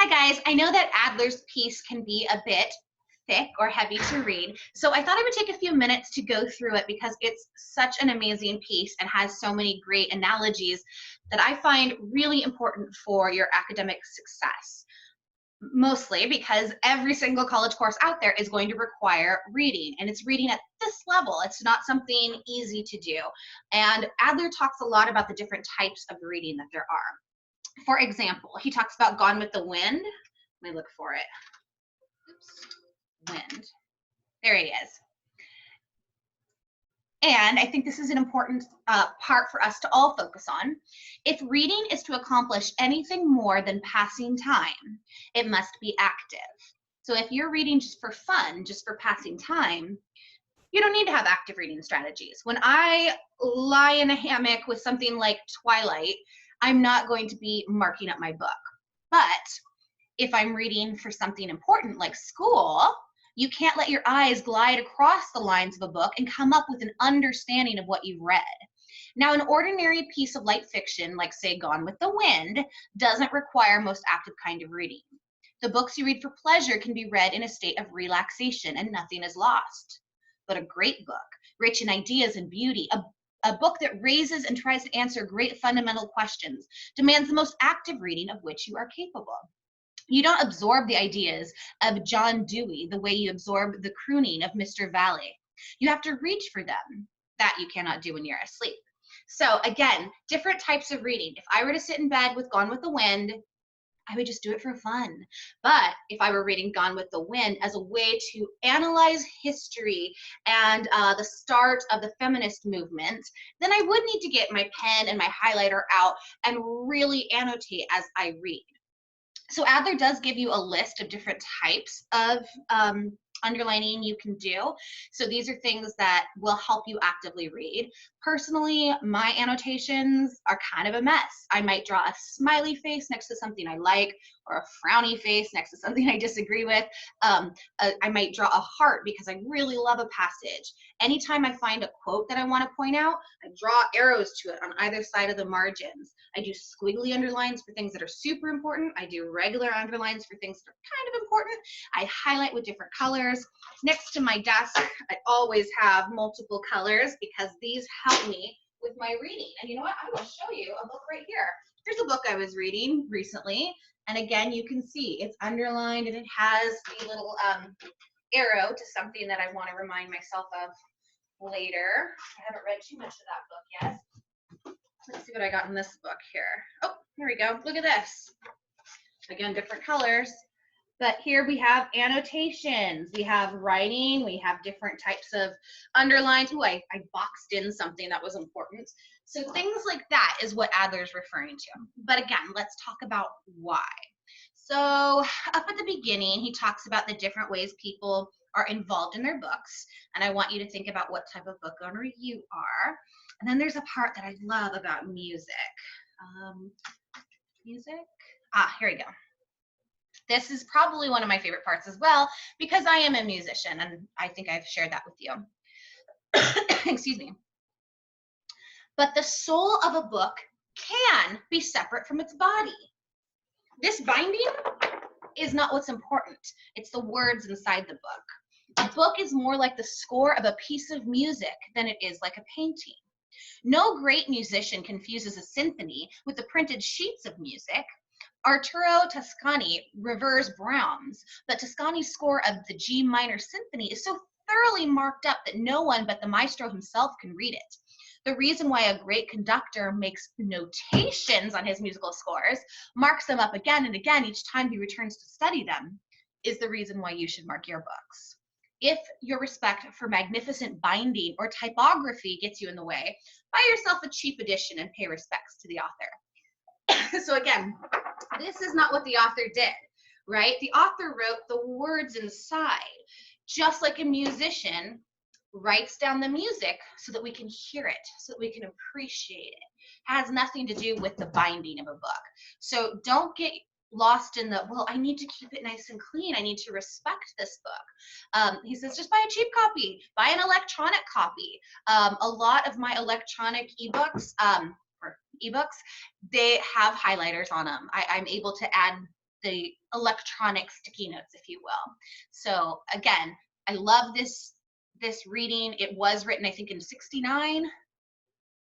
Hi guys, I know that Adler's piece can be a bit thick or heavy to read, so I thought I would take a few minutes to go through it because it's such an amazing piece and has so many great analogies that I find really important for your academic success. Mostly because every single college course out there is going to require reading, and it's reading at this level. It's not something easy to do. And Adler talks a lot about the different types of reading that there are. For example, he talks about Gone with the Wind. Let me look for it. Oops. Wind. There he is. And I think this is an important part for us to all focus on. If reading is to accomplish anything more than passing time, it must be active. So if you're reading just for fun, just for passing time, you don't need to have active reading strategies. When I lie in a hammock with something like Twilight, I'm not going to be marking up my book. But if I'm reading for something important like school, you can't let your eyes glide across the lines of a book and come up with an understanding of what you've read. Now, an ordinary piece of light fiction, like say Gone with the Wind, doesn't require most active kind of reading. The books you read for pleasure can be read in a state of relaxation and nothing is lost. But a great book, rich in ideas and beauty, a book that raises and tries to answer great fundamental questions, demands the most active reading of which you are capable. You don't absorb the ideas of John Dewey the way you absorb the crooning of Mr. Valley. You have to reach for them. That you cannot do when you're asleep. So again, different types of reading. If I were to sit in bed with Gone with the Wind, I would just do it for fun. But if I were reading Gone with the Wind as a way to analyze history and the start of the feminist movement, then I would need to get my pen and my highlighter out and really annotate as I read. So Adler does give you a list of different types of underlining you can do. So these are things that will help you actively read. Personally, my annotations are kind of a mess. I might draw a smiley face next to something I like, or a frowny face next to something I disagree with. I might draw a heart because I really love a passage. Anytime I find a quote that I want to point out, I draw arrows to it on either side of the margins. I do squiggly underlines for things that are super important. I do regular underlines for things that are kind of important. I highlight with different colors. Next to my desk, I always have multiple colors because these help me with my reading. And you know what? I will show you a book right here. Here's a book I was reading recently. And again, you can see it's underlined and it has the little arrow to something that I want to remind myself of later. I haven't read too much of that book yet. Let's see what I got in this book here. Oh, here we go. Look at this. Again, different colors. But here we have annotations. We have writing. We have different types of underlines. Ooh, I boxed in something that was important. So things like that is what Adler's referring to. But again, let's talk about why. So up at the beginning, he talks about the different ways people are involved in their books. And I want you to think about what type of book owner you are. And then there's a part that I love about music. Here we go. This is probably one of my favorite parts as well because I am a musician and I think I've shared that with you. Excuse me. But the soul of a book can be separate from its body. This binding is not what's important. It's the words inside the book. A book is more like the score of a piece of music than it is like a painting. No great musician confuses a symphony with the printed sheets of music. Arturo Toscani reveres Brahms, but Toscani's score of the G minor symphony is so thoroughly marked up that no one but the maestro himself can read it. The reason why a great conductor makes notations on his musical scores, marks them up again and again each time he returns to study them, is the reason why you should mark your books. If your respect for magnificent binding or typography gets you in the way, buy yourself a cheap edition and pay respects to the author. So again, this is not what the author did, right? The author wrote the words inside, just like a musician writes down the music so that we can hear it, so that we can appreciate it. It has nothing to do with the binding of a book. So don't get lost in the, well, I need to keep it nice and clean. I need to respect this book. He says, just buy a cheap copy, buy an electronic copy. A lot of my electronic ebooks, they have highlighters on them. I'm able to add the electronic sticky notes, if you will. So again, I love this reading. It was written, I think, in 69.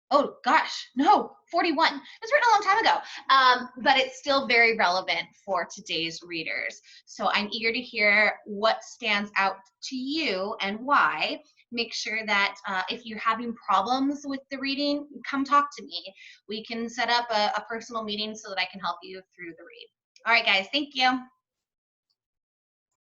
Oh gosh, no, 41. It was written a long time ago, but it's still very relevant for today's readers. So I'm eager to hear what stands out to you and why. Make sure that if you're having problems with the reading, come talk to me. We can set up a personal meeting so that I can help you through the read. All right, guys, thank you.